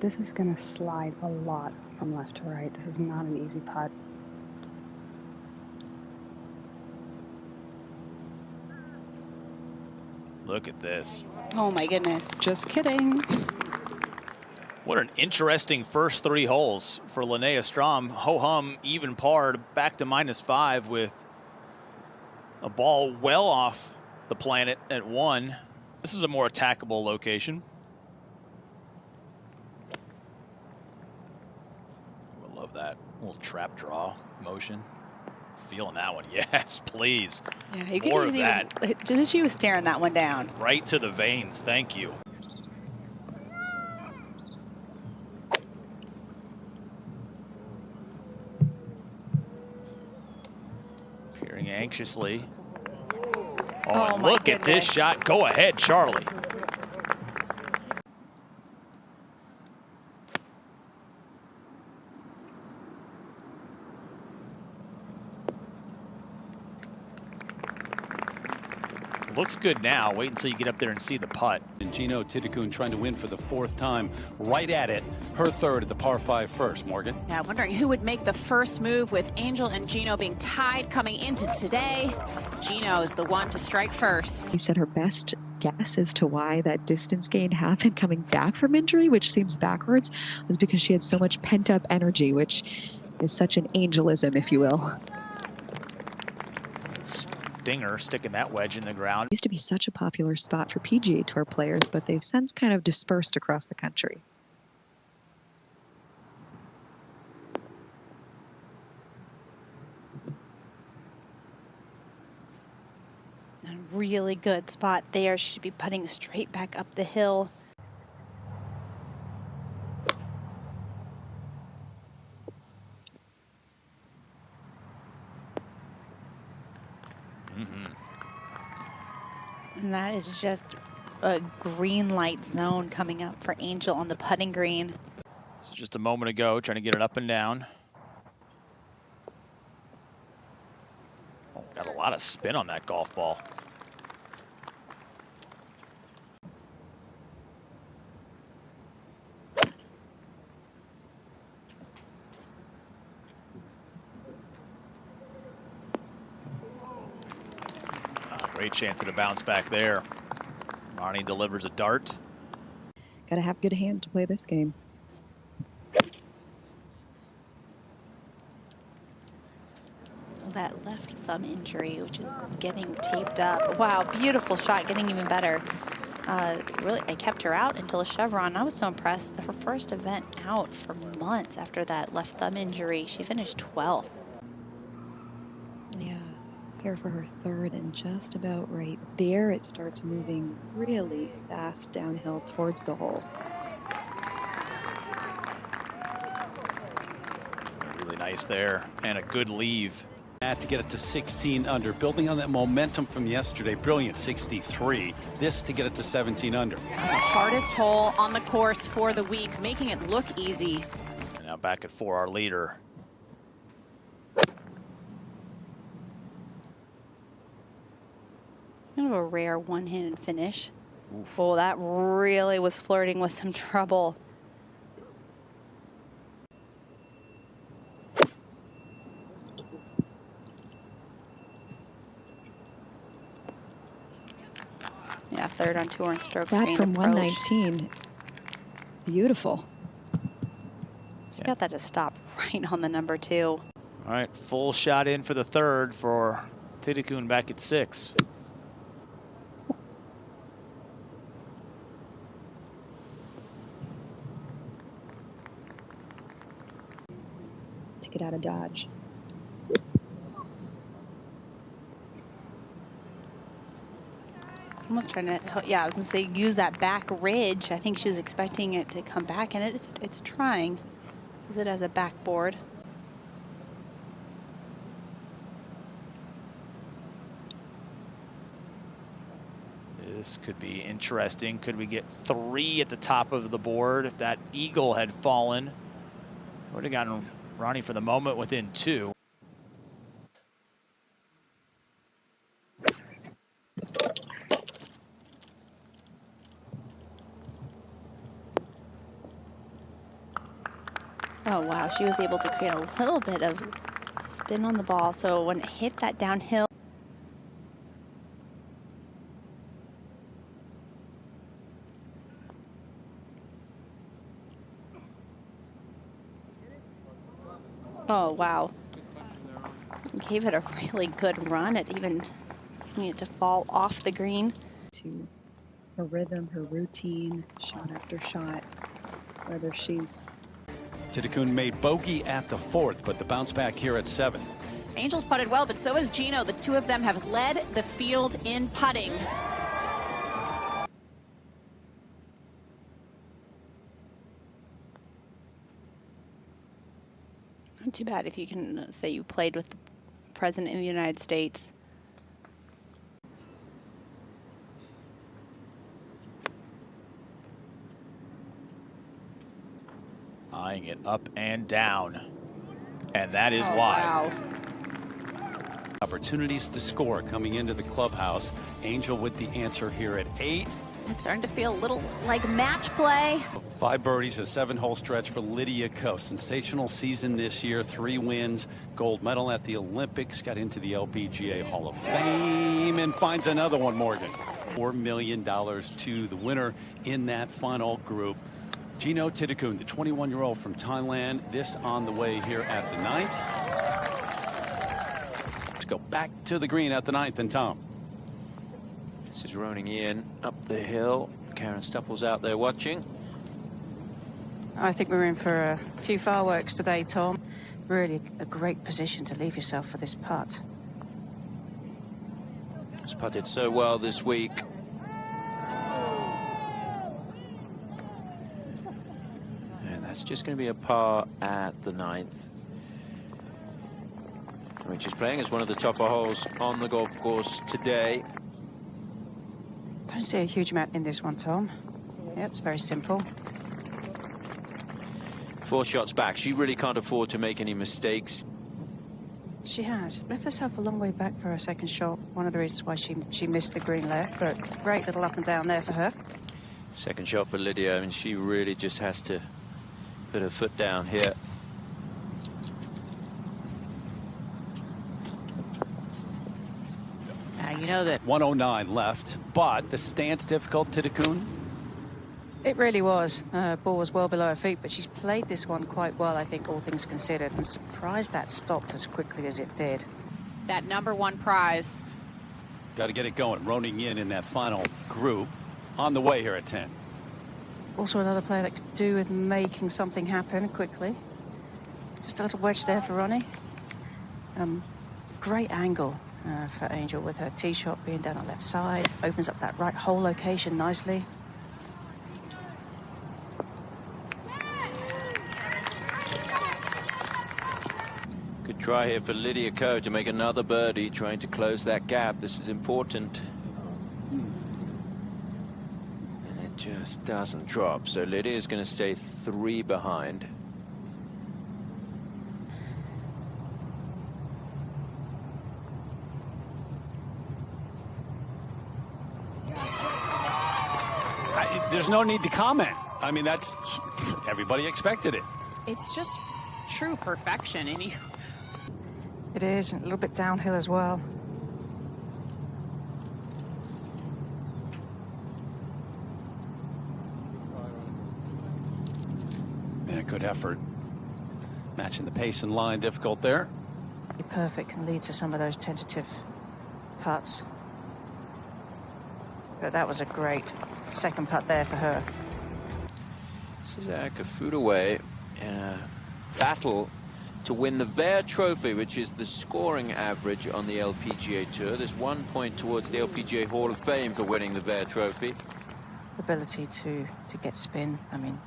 This is going to slide a lot from left to right. This is not an easy putt. Look at this. Oh my goodness. Just kidding. What an interesting first 3 holes for Linnea Strom. Ho-hum even parred back to -5 with a ball well off the planet at 1. This is a more attackable location. I love that little trap draw motion. Feeling that one. Yes, please. Yeah, you more can of that. Just she was staring that one down. Right to the veins. Thank you. Peering anxiously. Oh, and look at this shot. Go ahead, Charlie. Looks good now. Wait until you get up there and see the putt. And Gino Tidikun trying to win for the 4th time, right at it. Her 3rd at the par 5 first, Morgan. Yeah, wondering who would make the first move with Angel and Gino being tied coming into today. Gino's the one to strike first. She said her best guess as to why that distance gain happened coming back from injury, which seems backwards, was because she had so much pent-up energy, which is such an angelism, if you will. Dinger sticking that wedge in the ground. It used to be such a popular spot for PGA Tour players, but they've since kind of dispersed across the country. A really good spot there. She should be putting straight back up the hill. And that is just a green light zone coming up for Angel on the putting green. So just a moment ago, trying to get it up and down. Oh, got a lot of spin on that golf ball. Great chance at a bounce back there. Ronnie delivers a dart. Got to have good hands to play this game. That left thumb injury, which is getting taped up. Wow, beautiful shot, getting even better. Really, I kept her out until a chevron. I was so impressed. Her first event out for months after that left thumb injury. She finished 12th. Yeah, here for her 3rd, and just about right there, it starts moving really fast downhill towards the hole. Really nice there, and a good leave. To get it to 16 under, building on that momentum from yesterday. Brilliant 63. This to get it to 17 under. The hardest hole on the course for the week, making it look easy. And now back at 4, our leader. Kind of a rare one-handed finish. Oof. Oh, that really was flirting with some trouble. Yeah, 3rd on tour in strokes. That from approach. 119. Beautiful. She got that to stop right on the number 2. All right, full shot in for the 3rd for Tidikun back at 6. To get out of Dodge. Almost trying to, yeah, I was gonna say use that back ridge. I think she was expecting it to come back, and it's trying. Use it as a backboard. This could be interesting. Could we get 3 at the top of the board? If that eagle had fallen, would have gotten Ronnie for the moment within 2. Oh, wow. She was able to create a little bit of spin on the ball. So when it hit that downhill. Oh, wow. Gave it a really good run. It even needed to fall off the green. To her rhythm, her routine, shot after shot, whether she's... Tidekun made bogey at the 4th, but the bounce back here at 7. Angel's putted well, but so has Gino. The two of them have led the field in putting. Not too bad if you can say you played with the President of the United States. Eyeing it up and down. And that is why. Wow. Opportunities to score coming into the clubhouse. Angel with the answer here at 8. It's starting to feel a little like match play. 5 birdies, a 7-hole stretch for Lydia Ko. Sensational season this year, 3 wins, gold medal at the Olympics, got into the LPGA Hall of Fame, and finds another one, Morgan. $4 million to the winner in that final group. Gino Tidekun, the 21-year-old from Thailand, this on the way here at the 9th. Let's go back to the green at the 9th, and Tom. This is rolling in up the hill. Karen Stupple's out there watching. I think we're in for a few fireworks today, Tom. Really a great position to leave yourself for this putt. She's putted so well this week. And that's just going to be a par at the 9th. Which is playing as one of the tougher holes on the golf course today. Don't see a huge amount in this one, Tom. Yep, it's very simple. 4 shots back. She really can't afford to make any mistakes. She has. Left herself a long way back for her second shot. One of the reasons why she missed the green left, but great little up and down there for her. Second shot for Lydia. I mean, she really just has to put her foot down here. Now, you know that 109 left, but the stance difficult, Tidekun. it really was. Ball was well below her feet, but she's played this one quite well, I think, all things considered. And surprised that stopped as quickly as it did. That #1 prize. Got to get it going, roning in that final group. On the way here at 10. Also another player that could do with making something happen quickly. Just a little wedge there for Ronnie. Great angle for Angel with her tee shot being down the left side. Opens up that right hole location nicely. Good try here for Lydia Ko to make another birdie, trying to close that gap. This is important. And it just doesn't drop. So Lydia is going to stay 3 behind. There's no need to comment. I mean, that's everybody expected it. It's just true perfection. And It is, and a little bit downhill as well. Yeah, good effort. Matching the pace and line, difficult there. Perfect can lead to some of those tentative putts. But that was a great second putt there for her. Suzack a foot away in a battle to win the Vare Trophy, which is the scoring average on the LPGA Tour. There's 1 point towards the LPGA Hall of Fame for winning the Vare Trophy. Ability to get spin. I mean,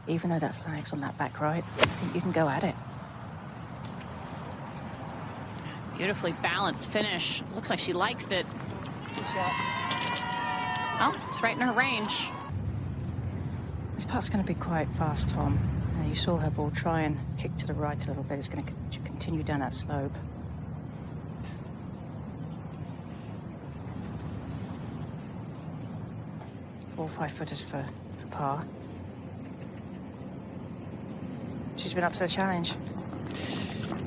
even though that flag's on that back right, I think you can go at it. beautifully balanced finish. Looks like she likes it. Oh, it's right in her range. This putt's going to be quite fast, Tom. You saw her ball try and kick to the right a little bit. It's going to continue down that slope. Four 5-footers for par. She's she's been up to the challenge.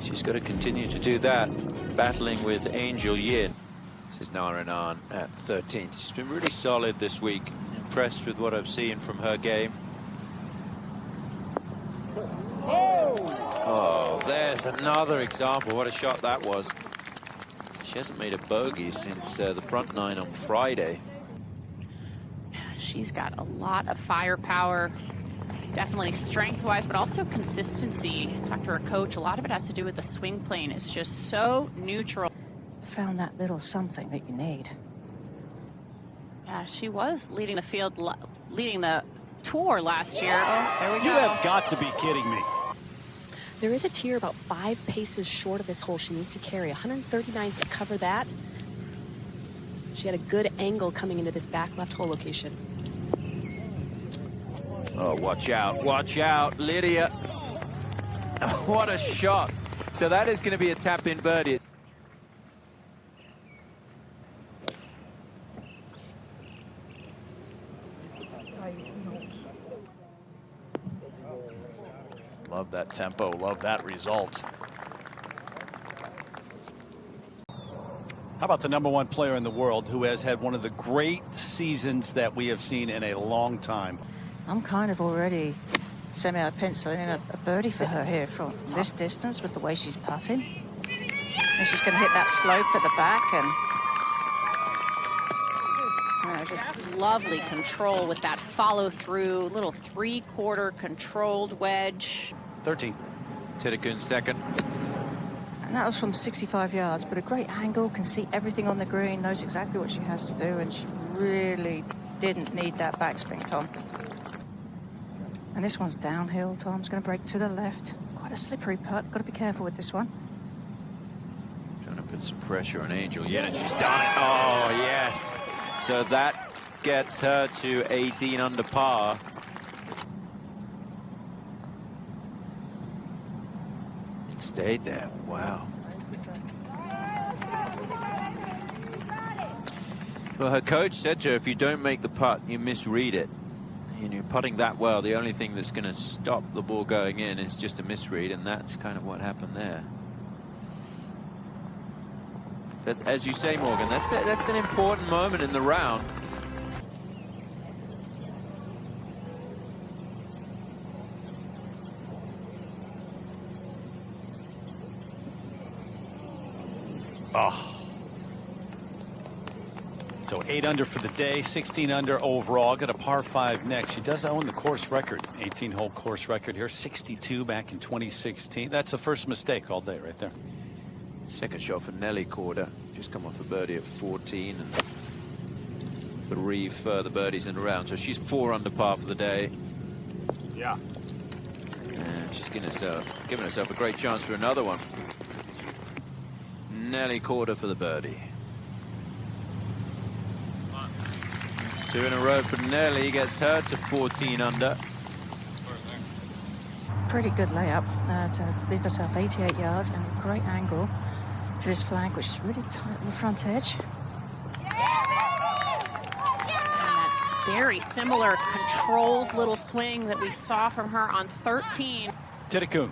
She's got to continue to do that, battling with Angel Yin. This is Narayanan at 13th. She's been really solid this week. Impressed with what I've seen from her game. Oh, there's another example. What a shot that was. She hasn't made a bogey since the front nine on Friday. She's got a lot of firepower, definitely strength-wise, but also consistency. Talked to her coach. A lot of it has to do with the swing plane. It's just so neutral. Found that little something that you need. Yeah, she was leading the field, leading the tour last year. Oh, there we go. You have got to be kidding me. There is a tier about 5 paces short of this hole she needs to carry. 139 to cover that. She had a good angle coming into this back left hole location. Oh, watch out, Lydia. What a shot. So that is going to be a tap-in birdie. Love that tempo, love that result. How about the #1 player in the world who has had one of the great seasons that we have seen in a long time? I'm kind of already semi-penciling in a birdie for her here from this distance with the way she's putting. And she's going to hit that slope at the back and... Just lovely control with that follow-through, little 3/4 controlled wedge. 13. Tidekun second. And that was from 65 yards, but a great angle, can see everything on the green, knows exactly what she has to do, and she really didn't need that backspin, Tom. And this one's downhill. Tom's going to break to the left. Quite a slippery putt. Got to be careful with this one. Trying to put some pressure on Angel. Yeah, and she's done it. Oh, yes. So that gets her to 18 under par. Stayed there. Wow. Well, her coach said to her, if you don't make the putt, you misread it. And you're putting that well, the only thing that's going to stop the ball going in is just a misread, and that's kind of what happened there. But as you say, Morgan, that's an important moment in the round. Oh. So 8 under for the day, 16 under overall. Got a par 5 next. She does own the course record, 18-hole course record here, 62 back in 2016. That's the first mistake all day right there. Second shot for Nelly Korda. Just come off a birdie at 14 and 3 further birdies in a round. So she's 4 under par for the day. Yeah. And she's giving herself a great chance for another one. Nelly Korda for the birdie. It's 2 in a row for Nelly. Gets her to 14 under. Pretty good layup to leave herself 88 yards and a great angle to this flag, which is really tight on the front edge. And that's very similar controlled little swing that we saw from her on 13. Tidekun,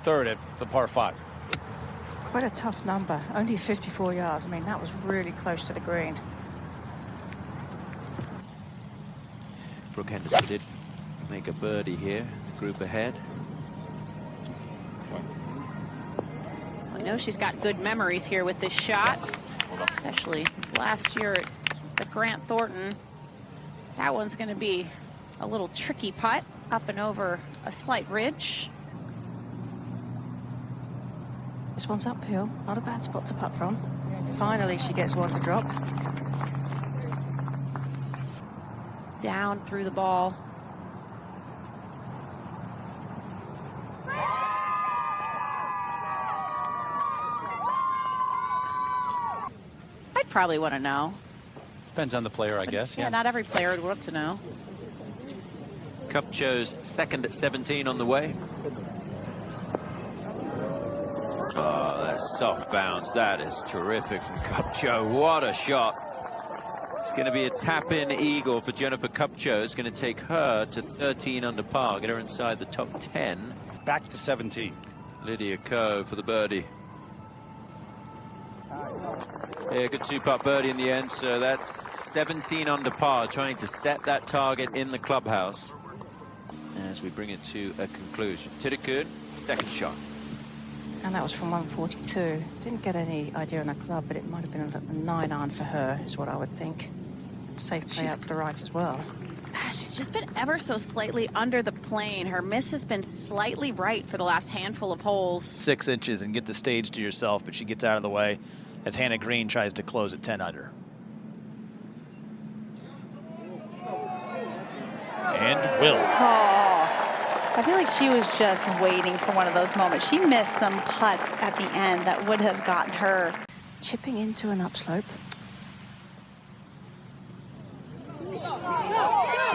third at the par 5. Quite a tough number, only 54 yards. I mean, that was really close to the green. Brooke Henderson did make a birdie here, the group ahead. I know she's got good memories here with this shot, especially last year at the Grant Thornton. That one's going to be a little tricky putt up and over a slight ridge. This one's uphill, not a bad spot to putt from. Finally, she gets one to drop. Down through the ball. I'd probably want to know. Depends on the player, I guess. Yeah, not every player would want to know. Kupcho's second at 17 on the way. Oh, that soft bounce. That is terrific from Kupcho. What a shot. It's going to be a tap-in eagle for Jennifer Kupcho. It's going to take her to 13 under par, get her inside the top 10. back to 17. Lydia Ko for the birdie. Yeah, good two-putt birdie in the end, so that's 17 under par, trying to set that target in the clubhouse as we bring it to a conclusion. Tidikun, second shot. And that was from 142. Didn't get any idea on her club, but it might have been a 9-iron for her, is what I would think. Safe play out to the right as well. She's just been ever so slightly under the plane. Her miss has been slightly right for the last handful of holes. 6 inches and get the stage to yourself, but she gets out of the way as Hannah Green tries to close at 10 under. And will. Oh, I feel like she was just waiting for one of those moments. She missed some putts at the end that would have gotten her. Chipping into an upslope. So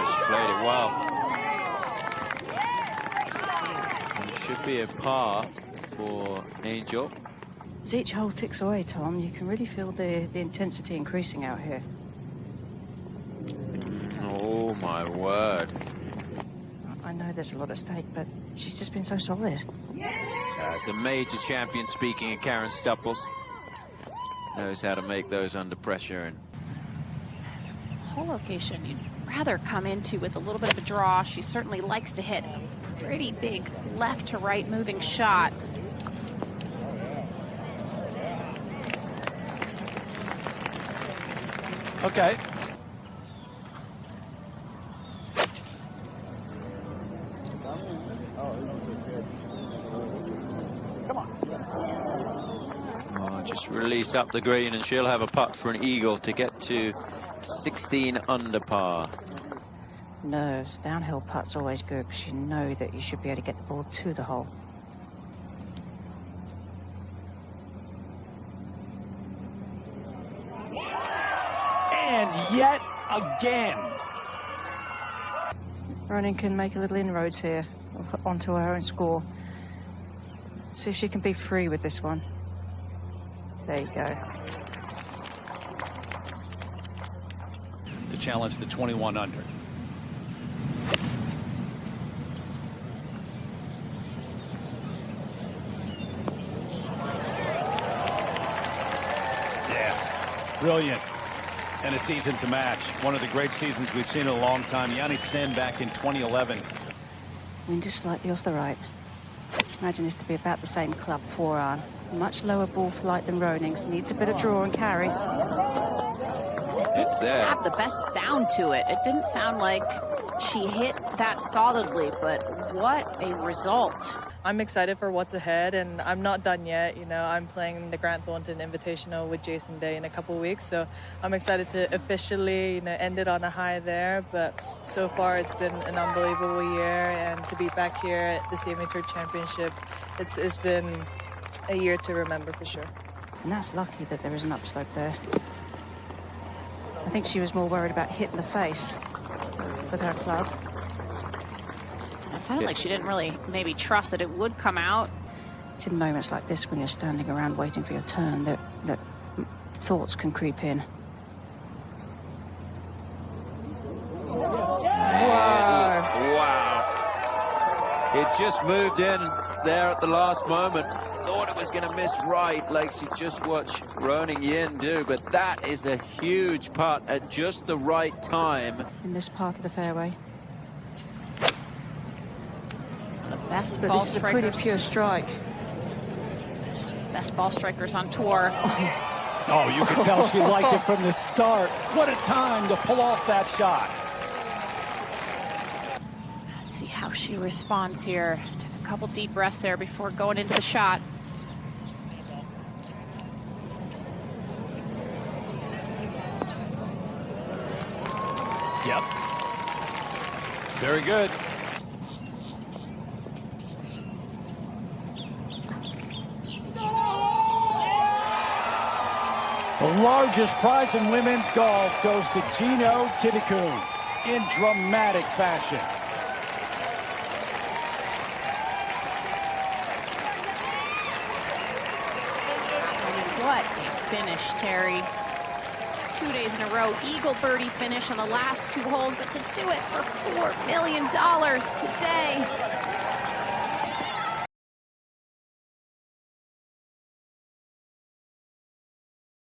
she played it well. And it should be a par for Angel. As each hole ticks away, Tom, you can really feel the intensity increasing out here. Oh, my word. I know there's a lot at stake, but she's just been so solid. As a major champion speaking of Karen Stupples. Knows how to make those under pressure. And Hole location you'd rather come into with a little bit of a draw. She certainly likes to hit a pretty big left to right moving shot. Okay. oh, just release up the green and she'll have a putt for an eagle to get to 16 under par. Nerves, downhill putt's always good because you know that you should be able to get the ball to the hole. And yet again. Ronin can make a little inroads here onto her own score. See if she can be free with this one. There you go. To challenge the 21 under. Yeah, brilliant. And a season to match. One of the great seasons we've seen in a long time. Yanni Sen back in 2011. Wind is slightly off the right. Imagine this to be about the same club 4-iron. Much lower ball flight than Roning's. Needs a bit of draw and carry. It's there. Have the best sound to it. It didn't sound like she hit that solidly, but what a result. I'm excited for what's ahead, and I'm not done yet. You know, I'm playing the Grant Thornton Invitational with Jason Day in a couple of weeks, so I'm excited to officially, you know, end it on a high there. But so far, it's been an unbelievable year, and to be back here at the CME Tour Championship, it's been a year to remember for sure. And that's lucky that there is an upslope there. I think she was more worried about hitting the face with her club. It sounded like she didn't really maybe trust that it would come out. It's in moments like this when you're standing around waiting for your turn that thoughts can creep in. Wow. It just moved in there at the last moment. Thought it was going to miss right, like she just watched Roning Yin do, but that is a huge putt at just the right time. In this part of the fairway. Best But ball this is a strikers. pretty pure strike. Best ball strikers on tour. Oh, you can tell she liked it from the start. What a time to pull off that shot. Let's see how she responds here. Took a couple deep breaths there before going into the shot. Yep. Very good. The largest prize in women's golf goes to Gino Tidikun in dramatic fashion. What a finish, Terry. 2 days in a row, eagle birdie finish on the last 2 holes, but to do it for $4 million today.